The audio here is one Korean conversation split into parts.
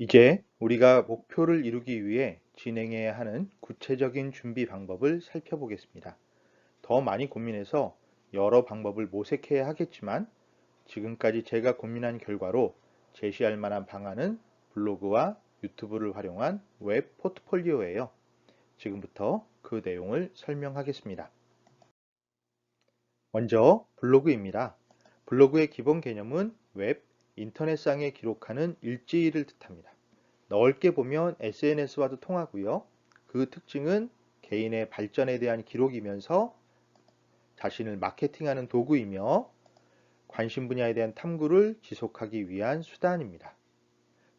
이제 우리가 목표를 이루기 위해 진행해야 하는 구체적인 준비 방법을 살펴보겠습니다. 더 많이 고민해서 여러 방법을 모색해야 하겠지만 지금까지 제가 고민한 결과로 제시할 만한 방안은 블로그와 유튜브를 활용한 웹 포트폴리오예요. 지금부터 그 내용을 설명하겠습니다. 먼저 블로그입니다. 블로그의 기본 개념은 웹, 인터넷상에 기록하는 일지를 뜻합니다. 넓게 보면 SNS와도 통하고요. 그 특징은 개인의 발전에 대한 기록이면서 자신을 마케팅하는 도구이며 관심 분야에 대한 탐구를 지속하기 위한 수단입니다.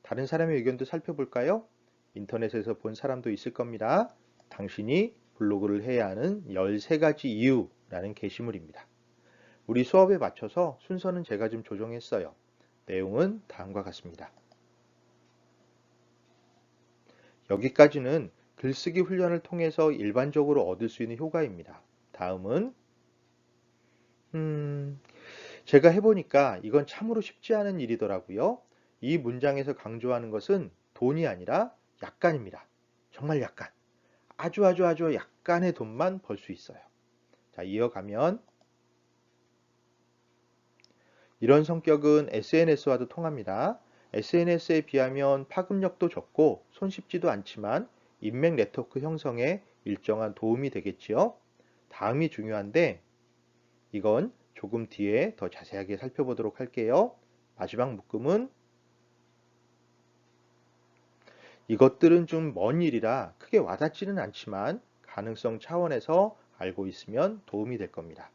다른 사람의 의견도 살펴볼까요? 인터넷에서 본 사람도 있을 겁니다. 당신이 블로그를 해야 하는 13가지 이유라는 게시물입니다. 우리 수업에 맞춰서 순서는 제가 좀 조정했어요. 내용은 다음과 같습니다. 여기까지는 글쓰기 훈련을 통해서 일반적으로 얻을 수 있는 효과입니다. 다음은 제가 해보니까 이건 참으로 쉽지 않은 일이더라고요. 이 문장에서 강조하는 것은 돈이 아니라 약간입니다. 정말 약간. 아주 약간의 돈만 벌 수 있어요. 자, 이어가면 이런 성격은 SNS와도 통합니다. SNS에 비하면 파급력도 적고 손쉽지도 않지만 인맥 네트워크 형성에 일정한 도움이 되겠지요. 다음이 중요한데 이건 조금 뒤에 더 자세하게 살펴보도록 할게요. 마지막 묶음은 이것들은 좀 먼 일이라 크게 와닿지는 않지만 가능성 차원에서 알고 있으면 도움이 될 겁니다.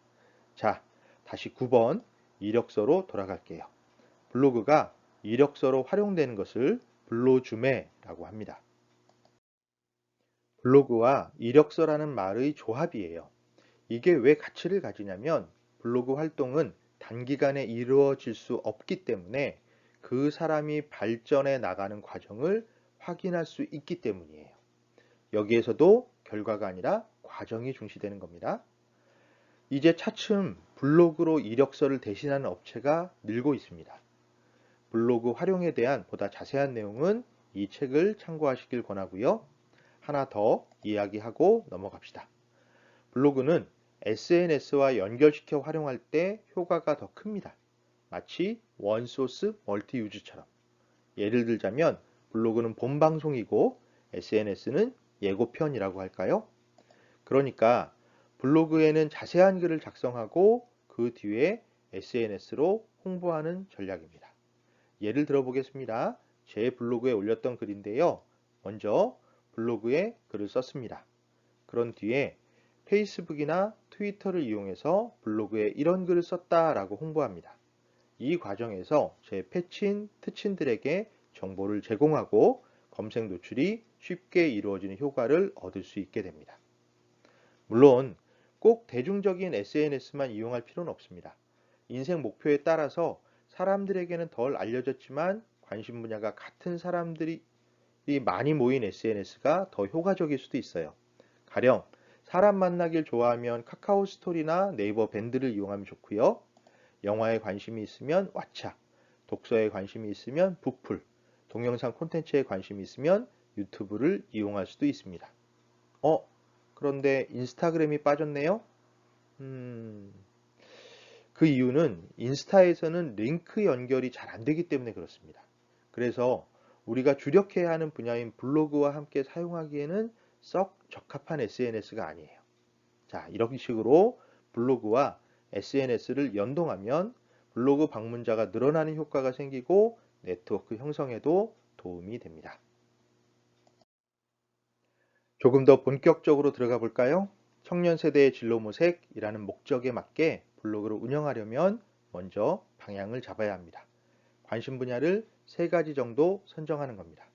자, 다시 9번 이력서로 돌아갈게요. 블로그가 이력서로 활용되는 것을 블로주메라고 합니다. 블로그와 이력서라는 말의 조합이에요. 이게 왜 가치를 가지냐면 블로그 활동은 단기간에 이루어질 수 없기 때문에 그 사람이 발전해 나가는 과정을 확인할 수 있기 때문이에요. 여기에서도 결과가 아니라 과정이 중시되는 겁니다. 이제 차츰 블로그로 이력서를 대신하는 업체가 늘고 있습니다. 블로그 활용에 대한 보다 자세한 내용은 이 책을 참고하시길 권하고요. 하나 더 이야기하고 넘어갑시다. 블로그는 SNS와 연결시켜 활용할 때 효과가 더 큽니다. 마치 원소스 멀티 유즈처럼. 예를 들자면 블로그는 본방송이고 SNS는 예고편이라고 할까요? 그러니까 블로그에는 자세한 글을 작성하고 그 뒤에 SNS로 홍보하는 전략입니다. 예를 들어 보겠습니다. 제 블로그에 올렸던 글인데요. 먼저 블로그에 글을 썼습니다. 그런 뒤에 페이스북이나 트위터를 이용해서 블로그에 이런 글을 썼다라고 홍보합니다. 이 과정에서 제 패친, 특친들에게 정보를 제공하고 검색 노출이 쉽게 이루어지는 효과를 얻을 수 있게 됩니다. 물론 꼭 대중적인 SNS만 이용할 필요는 없습니다. 인생 목표에 따라서 사람들에게는 덜 알려졌지만 관심 분야가 같은 사람들이 많이 모인 SNS가 더 효과적일 수도 있어요. 가령 사람 만나길 좋아하면 카카오 스토리나 네이버 밴드를 이용하면 좋고요. 영화에 관심이 있으면 왓챠, 독서에 관심이 있으면 부풀, 동영상 콘텐츠에 관심이 있으면 유튜브를 이용할 수도 있습니다. 그런데 인스타그램이 빠졌네요? 음, 그 이유는 인스타에서는 링크 연결이 잘 안 되기 때문에 그렇습니다. 그래서 우리가 주력해야 하는 분야인 블로그와 함께 사용하기에는 썩 적합한 SNS가 아니에요. 자, 이런 식으로 블로그와 SNS를 연동하면 블로그 방문자가 늘어나는 효과가 생기고 네트워크 형성에도 도움이 됩니다. 조금 더 본격적으로 들어가 볼까요? 청년 세대의 진로 모색이라는 목적에 맞게 블로그를 운영하려면 먼저 방향을 잡아야 합니다. 관심 분야를 3가지 정도 선정하는 겁니다.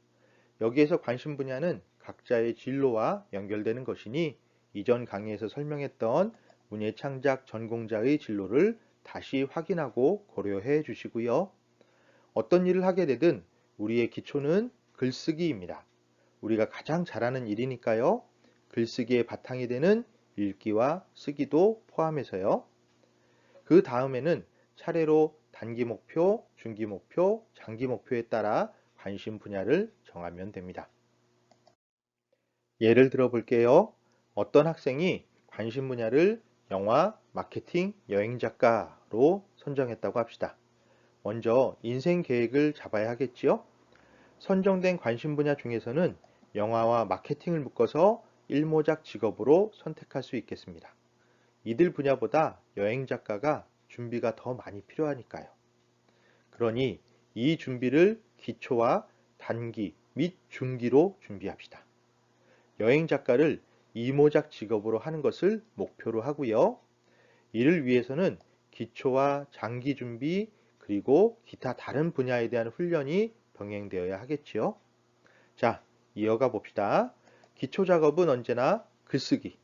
여기에서 관심 분야는 각자의 진로와 연결되는 것이니 이전 강의에서 설명했던 문예창작 전공자의 진로를 다시 확인하고 고려해 주시고요. 어떤 일을 하게 되든 우리의 기초는 글쓰기입니다. 우리가 가장 잘하는 일이니까요. 글쓰기의 바탕이 되는 읽기와 쓰기도 포함해서요. 그 다음에는 차례로 단기 목표, 중기 목표, 장기 목표에 따라 관심 분야를 정하면 됩니다. 예를 들어 볼게요. 어떤 학생이 관심 분야를 영화, 마케팅, 여행 작가로 선정했다고 합시다. 먼저 인생 계획을 잡아야 하겠지요? 선정된 관심 분야 중에서는 영화와 마케팅을 묶어서 일모작 직업으로 선택할 수 있겠습니다. 이들 분야보다 여행 작가가 준비가 더 많이 필요하니까요. 그러니 이 준비를 기초와 단기 및 중기로 준비합시다. 여행 작가를 이모작 직업으로 하는 것을 목표로 하고요. 이를 위해서는 기초와 장기 준비 그리고 기타 다른 분야에 대한 훈련이 병행되어야 하겠지요. 자, 이어가 봅시다. 기초 작업은 언제나 글쓰기,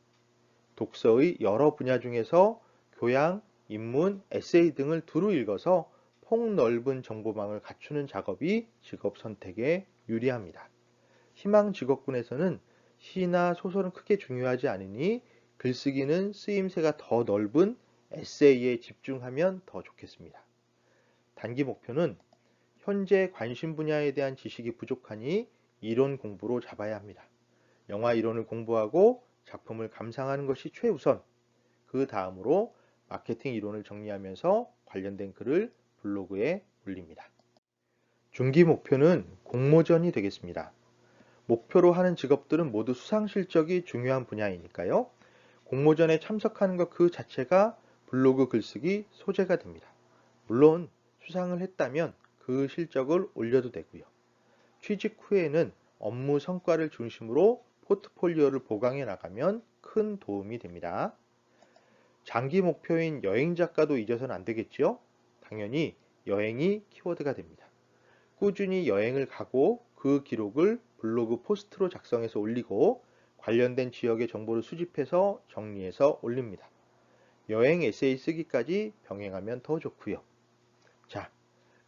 독서의 여러 분야 중에서 교양, 인문, 에세이 등을 두루 읽어서 폭넓은 정보망을 갖추는 작업이 직업 선택에 유리합니다. 희망 직업군에서는 시나 소설은 크게 중요하지 않으니 글쓰기는 쓰임새가 더 넓은 에세이에 집중하면 더 좋겠습니다. 단기 목표는 현재 관심 분야에 대한 지식이 부족하니 이론 공부로 잡아야 합니다. 영화 이론을 공부하고 작품을 감상하는 것이 최우선. 그 다음으로 마케팅 이론을 정리하면서 관련된 글을 블로그에 올립니다. 중기 목표는 공모전이 되겠습니다. 목표로 하는 직업들은 모두 수상 실적이 중요한 분야이니까요. 공모전에 참석하는 것 그 자체가 블로그 글쓰기 소재가 됩니다. 물론 수상을 했다면 그 실적을 올려도 되고요. 취직 후에는 업무 성과를 중심으로 포트폴리오를 보강해 나가면 큰 도움이 됩니다. 장기 목표인 여행 작가도 잊어서는 안 되겠지요? 당연히 여행이 키워드가 됩니다. 꾸준히 여행을 가고 그 기록을 블로그 포스트로 작성해서 올리고 관련된 지역의 정보를 수집해서 정리해서 올립니다. 여행 에세이 쓰기까지 병행하면 더 좋고요. 자,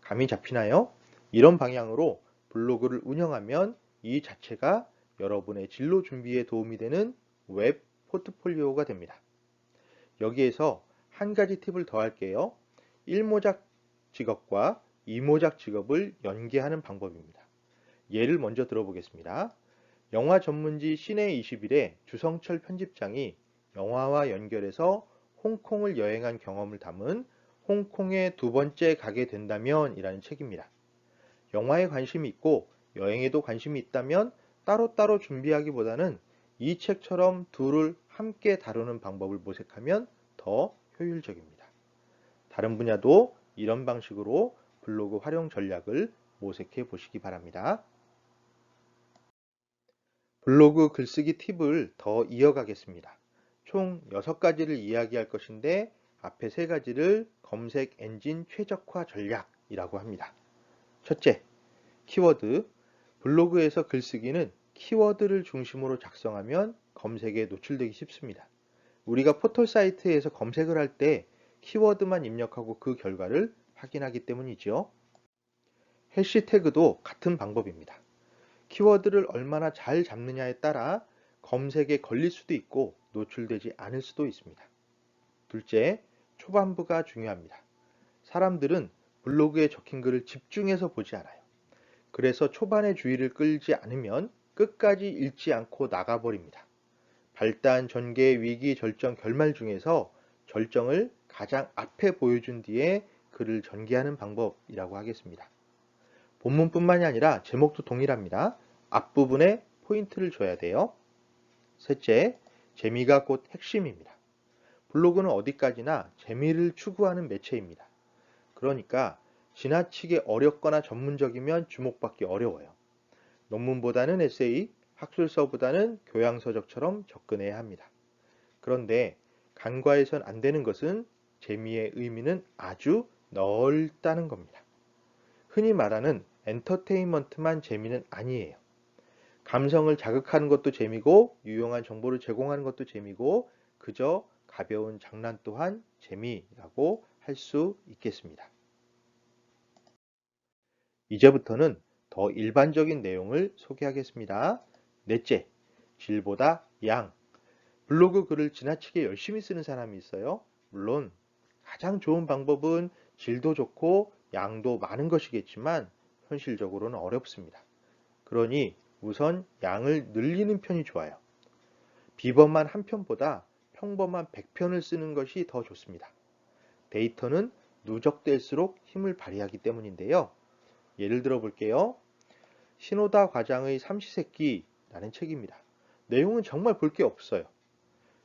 감이 잡히나요? 이런 방향으로 블로그를 운영하면 이 자체가 여러분의 진로 준비에 도움이 되는 웹 포트폴리오가 됩니다. 여기에서 한 가지 팁을 더 할게요. 1모작 직업과 2모작 직업을 연계하는 방법입니다. 예를 먼저 들어보겠습니다. 영화 전문지 시내21의 주성철 편집장이 영화와 연결해서 홍콩을 여행한 경험을 담은 홍콩에 두 번째 가게 된다면 이라는 책입니다. 영화에 관심이 있고 여행에도 관심이 있다면 따로따로 준비하기보다는 이 책처럼 둘을 함께 다루는 방법을 모색하면 더 효율적입니다. 다른 분야도 이런 방식으로 블로그 활용 전략을 모색해 보시기 바랍니다. 블로그 글쓰기 팁을 더 이어가겠습니다. 총 6가지를 이야기할 것인데 앞에 3가지를 검색 엔진 최적화 전략이라고 합니다. 첫째, 키워드. 블로그에서 글쓰기는 키워드를 중심으로 작성하면 검색에 노출되기 쉽습니다. 우리가 포털 사이트에서 검색을 할 때 키워드만 입력하고 그 결과를 확인하기 때문이죠. 해시태그도 같은 방법입니다. 키워드를 얼마나 잘 잡느냐에 따라 검색에 걸릴 수도 있고 노출되지 않을 수도 있습니다. 둘째, 초반부가 중요합니다. 사람들은 블로그에 적힌 글을 집중해서 보지 않아요. 그래서 초반에 주의를 끌지 않으면 끝까지 읽지 않고 나가버립니다. 발단, 전개, 위기, 절정, 결말 중에서 절정을 가장 앞에 보여준 뒤에 글을 전개하는 방법이라고 하겠습니다. 본문뿐만이 아니라 제목도 동일합니다. 앞부분에 포인트를 줘야 돼요. 셋째, 재미가 곧 핵심입니다. 블로그는 어디까지나 재미를 추구하는 매체입니다. 그러니까 지나치게 어렵거나 전문적이면 주목받기 어려워요. 논문보다는 에세이, 학술서보다는 교양서적처럼 접근해야 합니다. 그런데 간과해선 안 되는 것은 재미의 의미는 아주 넓다는 겁니다. 흔히 말하는 엔터테인먼트만 재미는 아니에요. 감성을 자극하는 것도 재미고 유용한 정보를 제공하는 것도 재미고 그저 가벼운 장난 또한 재미라고 할 수 있겠습니다. 이제부터는 더 일반적인 내용을 소개하겠습니다. 넷째, 질보다 양. 블로그 글을 지나치게 열심히 쓰는 사람이 있어요. 물론 가장 좋은 방법은 질도 좋고 양도 많은 것이겠지만 현실적으로는 어렵습니다. 그러니 우선 양을 늘리는 편이 좋아요. 비범한 한 편보다 평범한 100편을 쓰는 것이 더 좋습니다. 데이터는 누적될수록 힘을 발휘하기 때문인데요. 예를 들어 볼게요. 신호다 과장의 삼시세끼라는 책입니다. 내용은 정말 볼 게 없어요.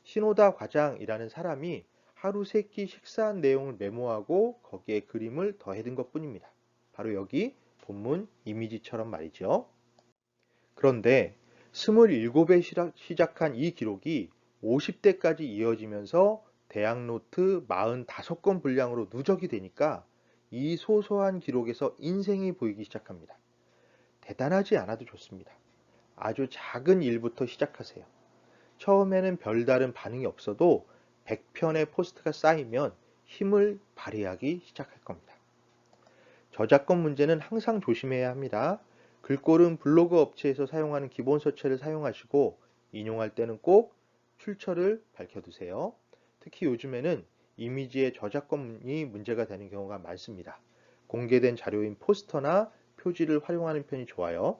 신호다 과장이라는 사람이 하루 3끼 식사한 내용을 메모하고 거기에 그림을 더해둔 것뿐입니다. 바로 여기 본문 이미지처럼 말이죠. 그런데 27에 시작한 이 기록이 50대까지 이어지면서 대학노트 45권 분량으로 누적이 되니까 이 소소한 기록에서 인생이 보이기 시작합니다. 대단하지 않아도 좋습니다. 아주 작은 일부터 시작하세요. 처음에는 별다른 반응이 없어도 100편의 포스트가 쌓이면 힘을 발휘하기 시작할 겁니다. 저작권 문제는 항상 조심해야 합니다. 글꼴은 블로그 업체에서 사용하는 기본 서체를 사용하시고 인용할 때는 꼭 출처를 밝혀두세요. 특히 요즘에는 이미지의 저작권이 문제가 되는 경우가 많습니다. 공개된 자료인 포스터나 표지를 활용하는 편이 좋아요.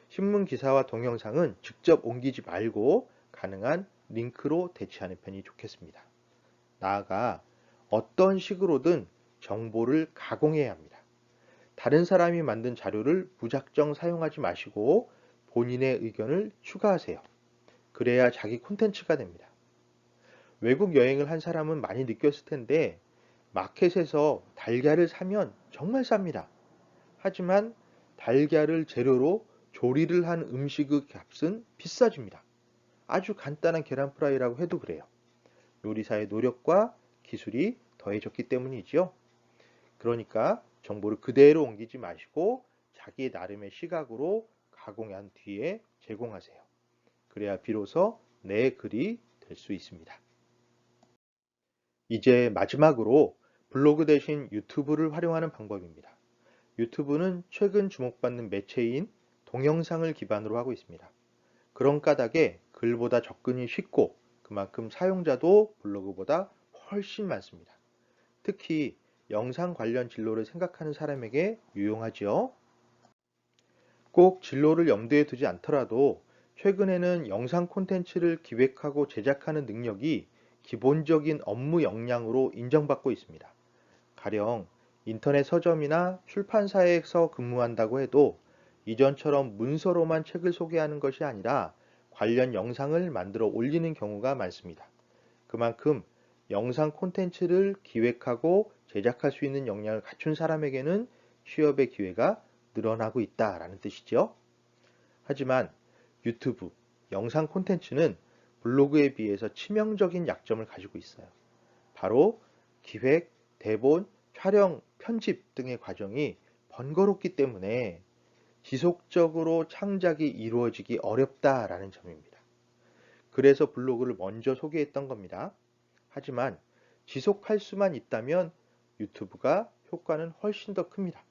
신문 기사와 동영상은 직접 옮기지 말고 가능한 링크로 대체하는 편이 좋겠습니다. 나아가 어떤 식으로든 정보를 가공해야 합니다. 다른 사람이 만든 자료를 무작정 사용하지 마시고 본인의 의견을 추가하세요. 그래야 자기 콘텐츠가 됩니다. 외국 여행을 한 사람은 많이 느꼈을 텐데 마켓에서 달걀을 사면 정말 쌉니다. 하지만 달걀을 재료로 조리를 한 음식의 값은 비싸집니다. 아주 간단한 계란 프라이라고 해도 그래요. 요리사의 노력과 기술이 더해졌기 때문이지요. 그러니까 정보를 그대로 옮기지 마시고 자기 나름의 시각으로 가공한 뒤에 제공하세요. 그래야 비로소 내 글이 될 수 있습니다. 이제 마지막으로 블로그 대신 유튜브를 활용하는 방법입니다. 유튜브는 최근 주목받는 매체인 동영상을 기반으로 하고 있습니다. 그런 까닭에 글보다 접근이 쉽고 그만큼 사용자도 블로그보다 훨씬 많습니다. 특히 영상 관련 진로를 생각하는 사람에게 유용하지요. 꼭 진로를 염두에 두지 않더라도 최근에는 영상 콘텐츠를 기획하고 제작하는 능력이 기본적인 업무 역량으로 인정받고 있습니다. 가령 인터넷 서점이나 출판사에서 근무한다고 해도 이전처럼 문서로만 책을 소개하는 것이 아니라 관련 영상을 만들어 올리는 경우가 많습니다. 그만큼 영상 콘텐츠를 기획하고 제작할 수 있는 역량을 갖춘 사람에게는 취업의 기회가 늘어나고 있다라는 뜻이죠. 하지만 유튜브, 영상 콘텐츠는 블로그에 비해서 치명적인 약점을 가지고 있어요. 바로 기획, 대본, 촬영, 편집 등의 과정이 번거롭기 때문에 지속적으로 창작이 이루어지기 어렵다라는 점입니다. 그래서 블로그를 먼저 소개했던 겁니다. 하지만 지속할 수만 있다면 유튜브가 효과는 훨씬 더 큽니다.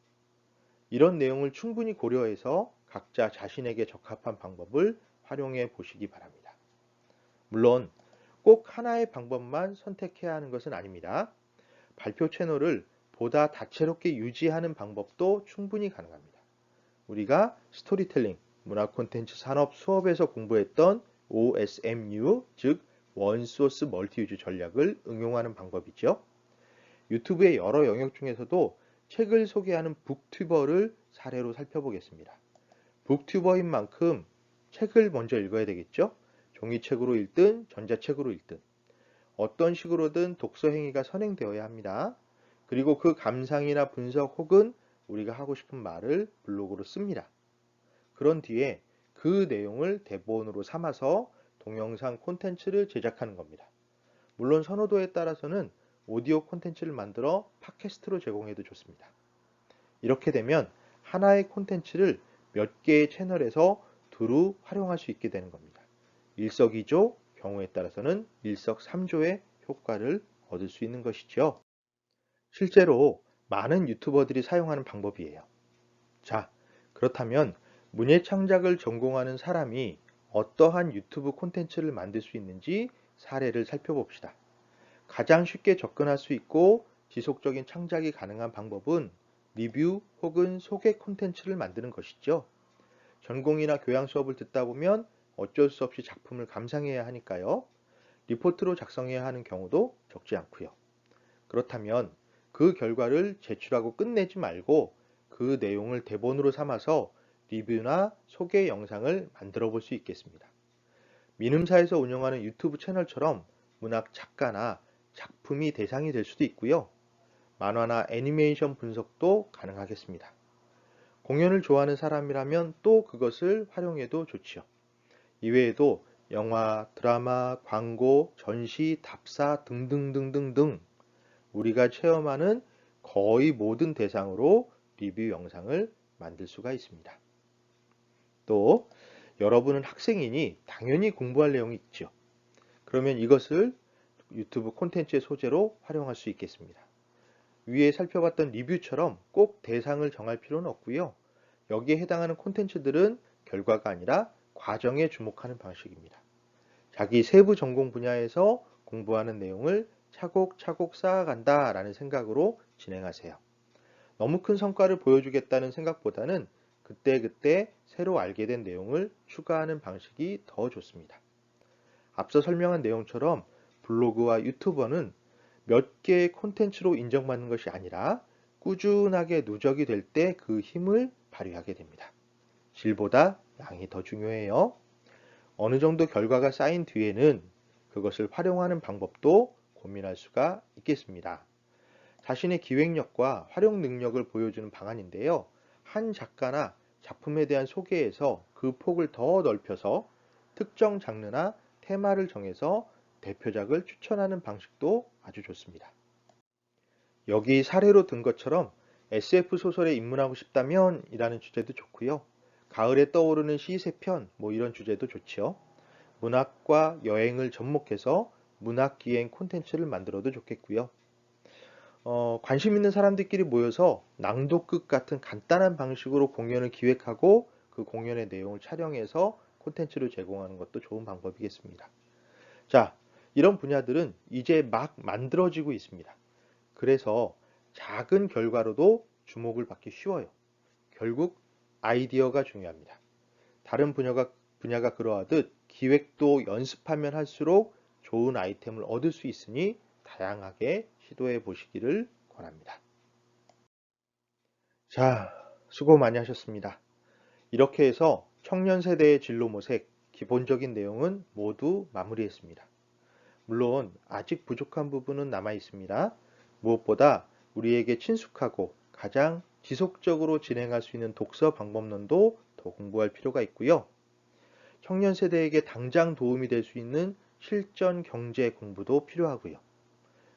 이런 내용을 충분히 고려해서 각자 자신에게 적합한 방법을 활용해 보시기 바랍니다. 물론 꼭 하나의 방법만 선택해야 하는 것은 아닙니다. 발표 채널을 보다 다채롭게 유지하는 방법도 충분히 가능합니다. 우리가 스토리텔링, 문화 콘텐츠 산업 수업에서 공부했던 OSMU, 즉 원소스 멀티유즈 전략을 응용하는 방법이죠. 유튜브의 여러 영역 중에서도 책을 소개하는 북튜버를 사례로 살펴보겠습니다. 북튜버인 만큼 책을 먼저 읽어야 되겠죠? 종이책으로 읽든 전자책으로 읽든 어떤 식으로든 독서 행위가 선행되어야 합니다. 그리고 그 감상이나 분석 혹은 우리가 하고 싶은 말을 블로그로 씁니다. 그런 뒤에 그 내용을 대본으로 삼아서 동영상 콘텐츠를 제작하는 겁니다. 물론 선호도에 따라서는 오디오 콘텐츠를 만들어 팟캐스트로 제공해도 좋습니다. 이렇게 되면 하나의 콘텐츠를 몇 개의 채널에서 두루 활용할 수 있게 되는 겁니다. 일석이조, 경우에 따라서는 일석삼조의 효과를 얻을 수 있는 것이죠. 실제로 많은 유튜버들이 사용하는 방법이에요. 자, 그렇다면 문예 창작을 전공하는 사람이 어떠한 유튜브 콘텐츠를 만들 수 있는지 사례를 살펴봅시다. 가장 쉽게 접근할 수 있고 지속적인 창작이 가능한 방법은 리뷰 혹은 소개 콘텐츠를 만드는 것이죠. 전공이나 교양 수업을 듣다 보면 어쩔 수 없이 작품을 감상해야 하니까요. 리포트로 작성해야 하는 경우도 적지 않고요. 그렇다면 그 결과를 제출하고 끝내지 말고 그 내용을 대본으로 삼아서 리뷰나 소개 영상을 만들어 볼 수 있겠습니다. 민음사에서 운영하는 유튜브 채널처럼 문학 작가나 작품이 대상이 될 수도 있고요. 만화나 애니메이션 분석도 가능하겠습니다. 공연을 좋아하는 사람이라면 또 그것을 활용해도 좋지요. 이외에도 영화, 드라마, 광고, 전시, 답사 등등등등등 우리가 체험하는 거의 모든 대상으로 리뷰 영상을 만들 수가 있습니다. 또 여러분은 학생이니 당연히 공부할 내용이 있죠. 그러면 이것을 유튜브 콘텐츠의 소재로 활용할 수 있겠습니다. 위에 살펴봤던 리뷰처럼 꼭 대상을 정할 필요는 없고요. 여기에 해당하는 콘텐츠들은 결과가 아니라 과정에 주목하는 방식입니다. 자기 세부 전공 분야에서 공부하는 내용을 차곡차곡 쌓아간다라는 생각으로 진행하세요. 너무 큰 성과를 보여주겠다는 생각보다는 그때그때 새로 알게 된 내용을 추가하는 방식이 더 좋습니다. 앞서 설명한 내용처럼 블로그와 유튜버는 몇 개의 콘텐츠로 인정받는 것이 아니라 꾸준하게 누적이 될 때 그 힘을 발휘하게 됩니다. 질보다 양이 더 중요해요. 어느 정도 결과가 쌓인 뒤에는 그것을 활용하는 방법도 고민할 수가 있겠습니다. 자신의 기획력과 활용 능력을 보여주는 방안인데요. 한 작가나 작품에 대한 소개에서 그 폭을 더 넓혀서 특정 장르나 테마를 정해서 대표작을 추천하는 방식도 아주 좋습니다. 여기 사례로 든 것처럼 SF 소설에 입문하고 싶다면 이라는 주제도 좋고요. 가을에 떠오르는 시 3편 이런 주제도 좋지요. 문학과 여행을 접목해서 문학기행 콘텐츠를 만들어도 좋겠고요. 관심 있는 사람들끼리 모여서 낭독극 같은 간단한 방식으로 공연을 기획하고 그 공연의 내용을 촬영해서 콘텐츠를 제공하는 것도 좋은 방법이겠습니다. 자, 이런 분야들은 이제 막 만들어지고 있습니다. 그래서 작은 결과로도 주목을 받기 쉬워요. 결국 아이디어가 중요합니다. 다른 분야가 그러하듯 기획도 연습하면 할수록 좋은 아이템을 얻을 수 있으니 다양하게 시도해 보시기를 권합니다. 자, 수고 많이 하셨습니다. 이렇게 해서 청년 세대의 진로 모색 기본적인 내용은 모두 마무리했습니다. 물론 아직 부족한 부분은 남아 있습니다. 무엇보다 우리에게 친숙하고 가장 지속적으로 진행할 수 있는 독서 방법론도 더 공부할 필요가 있고요. 청년 세대에게 당장 도움이 될 수 있는 실전 경제 공부도 필요하고요.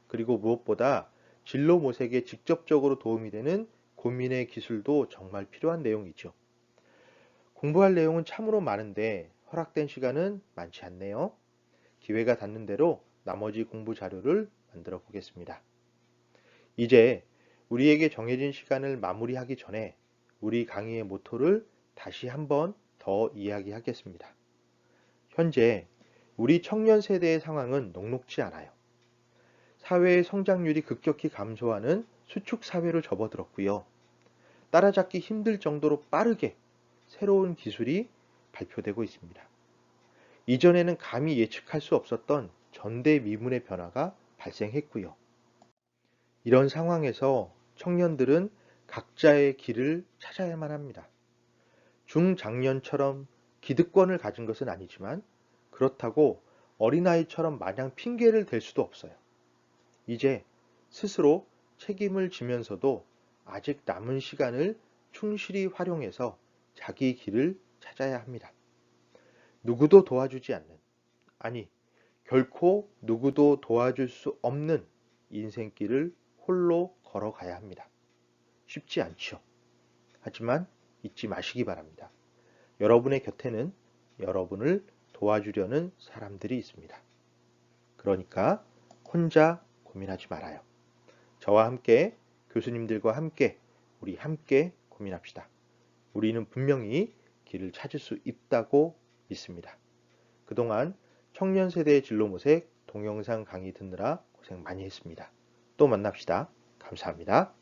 그리고 무엇보다 진로 모색에 직접적으로 도움이 되는 고민의 기술도 정말 필요한 내용이죠. 공부할 내용은 참으로 많은데 허락된 시간은 많지 않네요. 기회가 닿는 대로 나머지 공부 자료를 만들어 보겠습니다. 이제 우리에게 정해진 시간을 마무리하기 전에 우리 강의의 모토를 다시 한번 더 이야기하겠습니다. 현재 우리 청년 세대의 상황은 녹록지 않아요. 사회의 성장률이 급격히 감소하는 수축 사회로 접어들었고요. 따라잡기 힘들 정도로 빠르게 새로운 기술이 발표되고 있습니다. 이전에는 감히 예측할 수 없었던 전대미문의 변화가 발생했고요. 이런 상황에서 청년들은 각자의 길을 찾아야만 합니다. 중장년처럼 기득권을 가진 것은 아니지만 그렇다고 어린아이처럼 마냥 핑계를 댈 수도 없어요. 이제 스스로 책임을 지면서도 아직 남은 시간을 충실히 활용해서 자기 길을 찾아야 합니다. 누구도 도와주지 않는, 아니, 결코 누구도 도와줄 수 없는 인생길을 홀로 걸어가야 합니다. 쉽지 않죠. 하지만 잊지 마시기 바랍니다. 여러분의 곁에는 여러분을 도와주려는 사람들이 있습니다. 그러니까 혼자 고민하지 말아요. 저와 함께 교수님들과 함께 우리 함께 고민합시다. 우리는 분명히 길을 찾을 수 있다고 믿습니다. 그동안 청년 세대의 진로 모색 동영상 강의 듣느라 고생 많이 했습니다. 또 만납시다. 감사합니다.